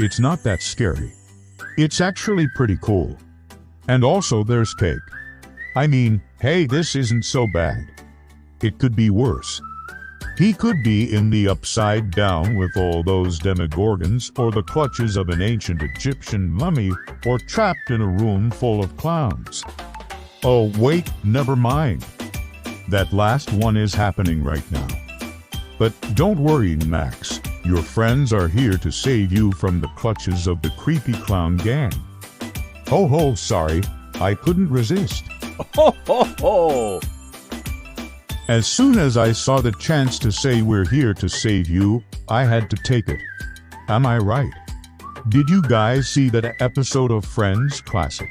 It's not that scary. It's actually pretty cool. And also there's cake. I mean, hey, this isn't so bad. It could be worse. He could be in the upside down with all those demogorgons, or the clutches of an ancient Egyptian mummy, or trapped in a room full of clowns. Oh wait, never mind. That last one is happening right now. But don't worry, Max. Your friends are here to save you from the clutches of the creepy clown gang. Ho ho, sorry, I couldn't resist. Ho ho ho! As soon as I saw the chance to say we're here to save you, I had to take it. Am I right? Did you guys see that episode of Friends Classic?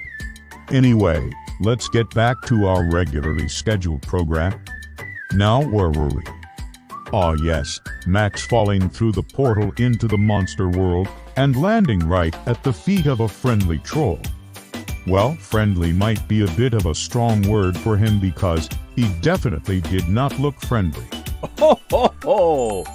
Anyway, let's get back to our regularly scheduled program. Now, where were we? Oh yes, Max falling through the portal into the monster world and landing right at the feet of a friendly troll. Well, friendly might be a bit of a strong word for him because he definitely did not look friendly. Ho ho ho!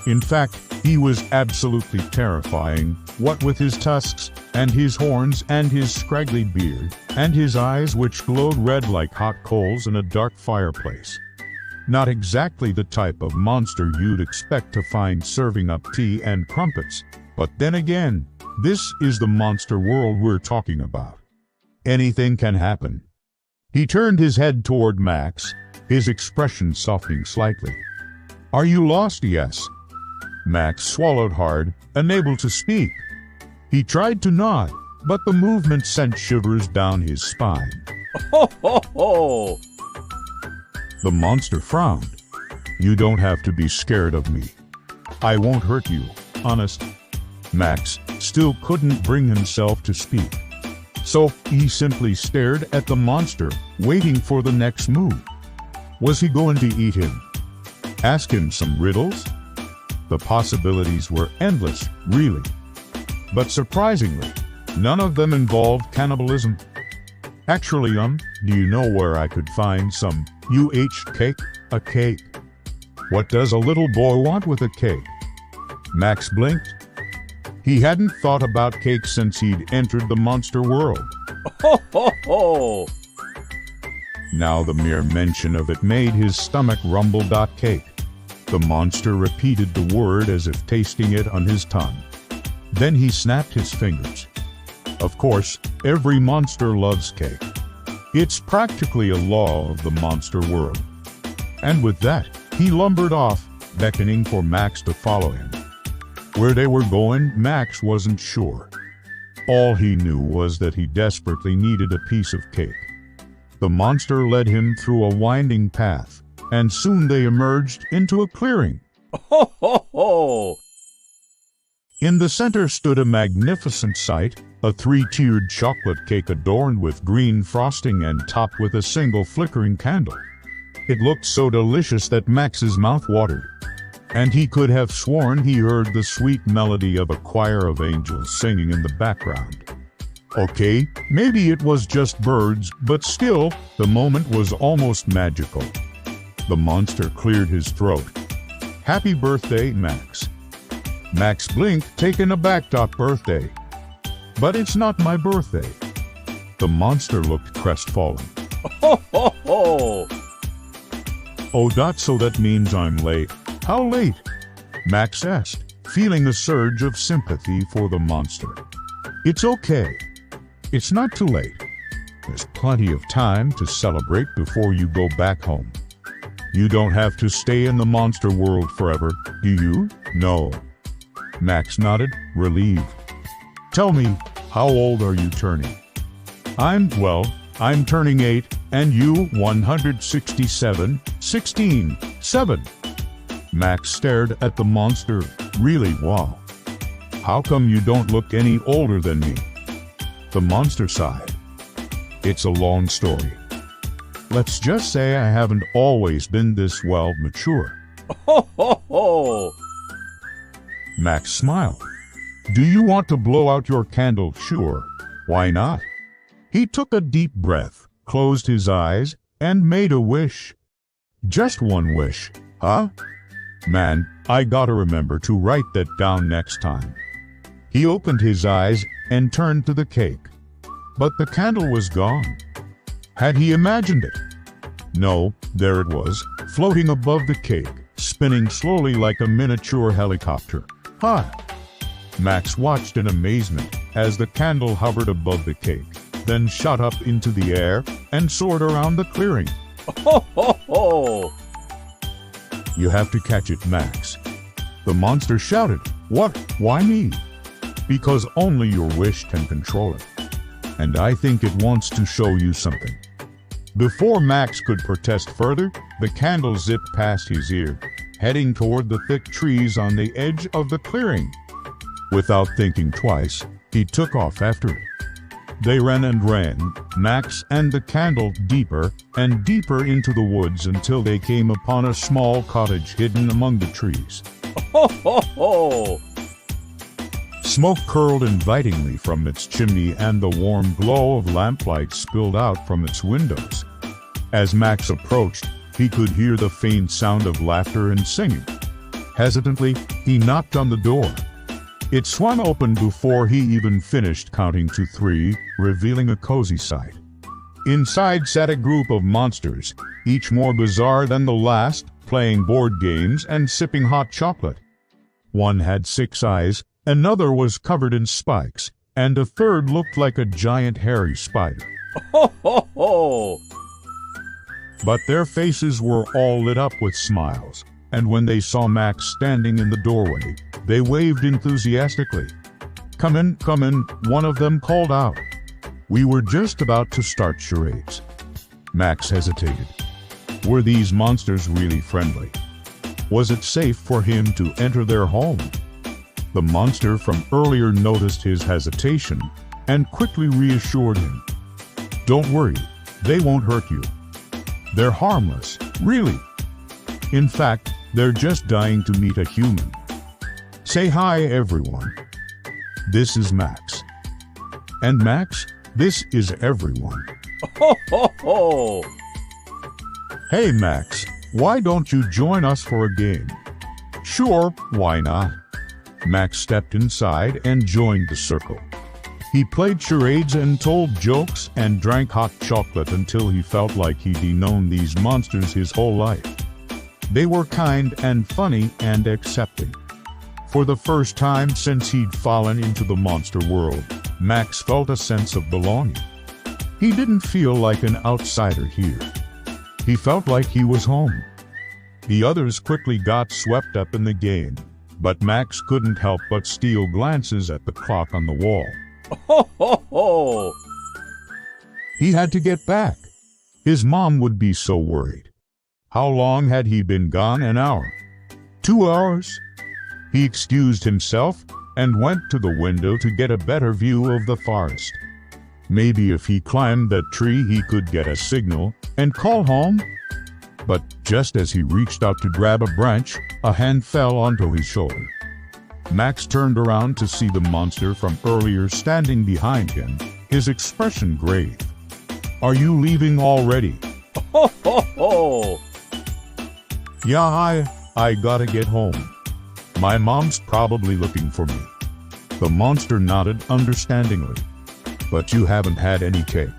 In fact, he was absolutely terrifying, what with his tusks, and his horns, and his scraggly beard, and his eyes which glowed red like hot coals in a dark fireplace. Not exactly the type of monster you'd expect to find serving up tea and crumpets, but then again, this is the monster world we're talking about. Anything can happen. He turned his head toward Max, his expression softening slightly. Are you lost? Yes. Max swallowed hard, unable to speak. He tried to nod, but the movement sent shivers down his spine. Ho ho ho! The monster frowned. You don't have to be scared of me. I won't hurt you, honest. Max still couldn't bring himself to speak. So he simply stared at the monster, waiting for the next move. Was he going to eat him? Ask him some riddles? The possibilities were endless, really. But surprisingly, none of them involved cannibalism. Actually, do you know where I could find some cake? A cake. What does a little boy want with a cake? Max blinked. He hadn't thought about cake since he'd entered the monster world. Ho ho ho! Now the mere mention of it made his stomach rumble. Cake. The monster repeated the word as if tasting it on his tongue. Then he snapped his fingers. Of course, every monster loves cake. It's practically a law of the monster world. And with that, he lumbered off, beckoning for Max to follow him. Where they were going, Max wasn't sure. All he knew was that he desperately needed a piece of cake. The monster led him through a winding path, and soon they emerged into a clearing. Ho ho ho! In the center stood a magnificent sight, a three-tiered chocolate cake adorned with green frosting and topped with a single flickering candle. It looked so delicious that Max's mouth watered, and he could have sworn he heard the sweet melody of a choir of angels singing in the background. Okay, maybe it was just birds, but still, the moment was almost magical. The monster cleared his throat. Happy birthday, Max. Max blinked, taken aback. Birthday. But it's not my birthday. The monster looked crestfallen. Ho ho ho! Oh, so that means I'm late. How late? Max asked, feeling a surge of sympathy for the monster. It's okay. It's not too late. There's plenty of time to celebrate before you go back home. You don't have to stay in the monster world forever, do you? No. Max nodded, relieved. Tell me, how old are you turning? I'm turning 8, and you 167, 16, 7. Max stared at the monster. Really, wow. How come you don't look any older than me? The monster sighed. It's a long story. Let's just say I haven't always been this mature. Ho ho ho! Max smiled. Do you want to blow out your candle? Sure. Why not? He took a deep breath, closed his eyes, and made a wish. Just one wish, huh? Man, I gotta remember to write that down next time. He opened his eyes and turned to the cake. But the candle was gone. Had he imagined it? No, there it was, floating above the cake, spinning slowly like a miniature helicopter. Hi! Max watched in amazement as the candle hovered above the cake, then shot up into the air and soared around the clearing. Ho ho ho! You have to catch it, Max. The monster shouted. What? Why me? Because only your wish can control it. And I think it wants to show you something. Before Max could protest further, the candle zipped past his ear, heading toward the thick trees on the edge of the clearing. Without thinking twice, he took off after it. They ran and ran, Max and the candle, deeper and deeper into the woods until they came upon a small cottage hidden among the trees. Ho ho ho! Smoke curled invitingly from its chimney and the warm glow of lamplight spilled out from its windows. As Max approached, he could hear the faint sound of laughter and singing. Hesitantly, he knocked on the door. It swung open before he even finished counting to 3, revealing a cozy sight. Inside sat a group of monsters, each more bizarre than the last, playing board games and sipping hot chocolate. One had 6 eyes, another was covered in spikes, and a third looked like a giant hairy spider. Ho ho ho! But their faces were all lit up with smiles, and when they saw Max standing in the doorway, they waved enthusiastically. Come in, one of them called out. We were just about to start charades. Max hesitated. Were these monsters really friendly? Was it safe for him to enter their home? The monster from earlier noticed his hesitation and quickly reassured him. Don't worry, they won't hurt you. They're harmless, really. In fact, they're just dying to meet a human. Say hi, everyone. This is Max. And Max, this is everyone. Ho ho ho! Hey, Max, why don't you join us for a game? Sure, why not? Max stepped inside and joined the circle. He played charades and told jokes and drank hot chocolate until he felt like he'd known these monsters his whole life. They were kind and funny and accepting. For the first time since he'd fallen into the monster world, Max felt a sense of belonging. He didn't feel like an outsider here. He felt like he was home. The others quickly got swept up in the game, but Max couldn't help but steal glances at the clock on the wall. Ho ho ho! He had to get back. His mom would be so worried. How long had he been gone? An hour? 2 hours? He excused himself and went to the window to get a better view of the forest. Maybe if he climbed that tree he could get a signal and call home. But just as he reached out to grab a branch, a hand fell onto his shoulder. Max turned around to see the monster from earlier standing behind him, his expression grave. Are you leaving already? Ho ho ho! Yeah, I gotta get home. My mom's probably looking for me. The monster nodded understandingly. But you haven't had any cake.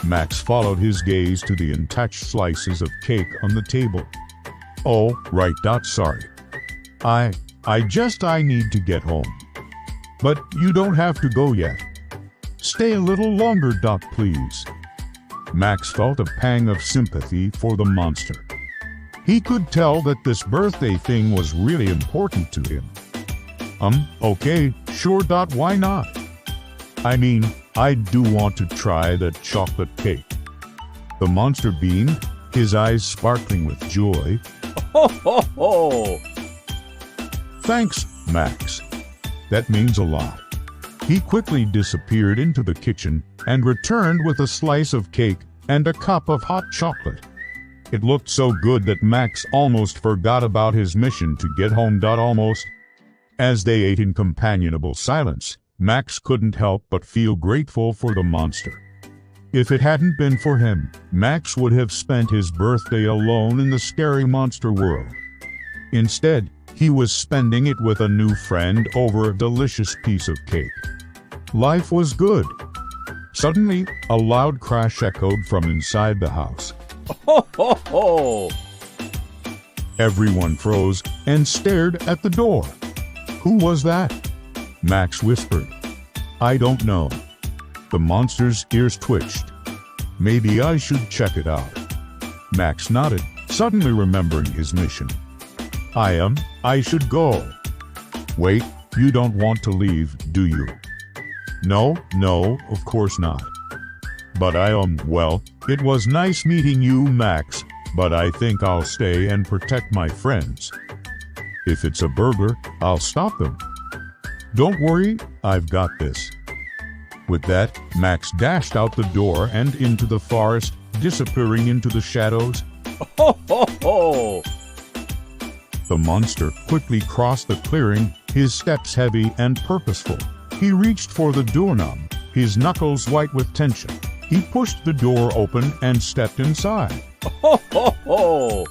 Max followed his gaze to the untouched slices of cake on the table. Oh, right, sorry. I need to get home. But you don't have to go yet. Stay a little longer, please. Max felt a pang of sympathy for the monster. He could tell that this birthday thing was really important to him. Okay, sure, why not? I mean, I do want to try that chocolate cake. The monster beamed, his eyes sparkling with joy. Ho ho ho! Thanks, Max. That means a lot. He quickly disappeared into the kitchen and returned with a slice of cake and a cup of hot chocolate. It looked so good that Max almost forgot about his mission to get home. Almost. As they ate in companionable silence, Max couldn't help but feel grateful for the monster. If it hadn't been for him, Max would have spent his birthday alone in the scary monster world. Instead, He was spending it with a new friend over a delicious piece of cake. Life was good. Suddenly, a loud crash echoed from inside the house. Ho, ho, ho! Everyone froze and stared at the door. Who was that? Max whispered. I don't know. The monster's ears twitched. Maybe I should check it out. Max nodded, suddenly remembering his mission. I should go. Wait, you don't want to leave, do you? No, of course not. But well, it was nice meeting you, Max, but I think I'll stay and protect my friends. If it's a burglar, I'll stop them. Don't worry, I've got this. With that, Max dashed out the door and into the forest, disappearing into the shadows. Ho, ho, ho! The monster quickly crossed the clearing, his steps heavy and purposeful. He reached for the doorknob, his knuckles white with tension. He pushed the door open and stepped inside. Ho, ho, ho!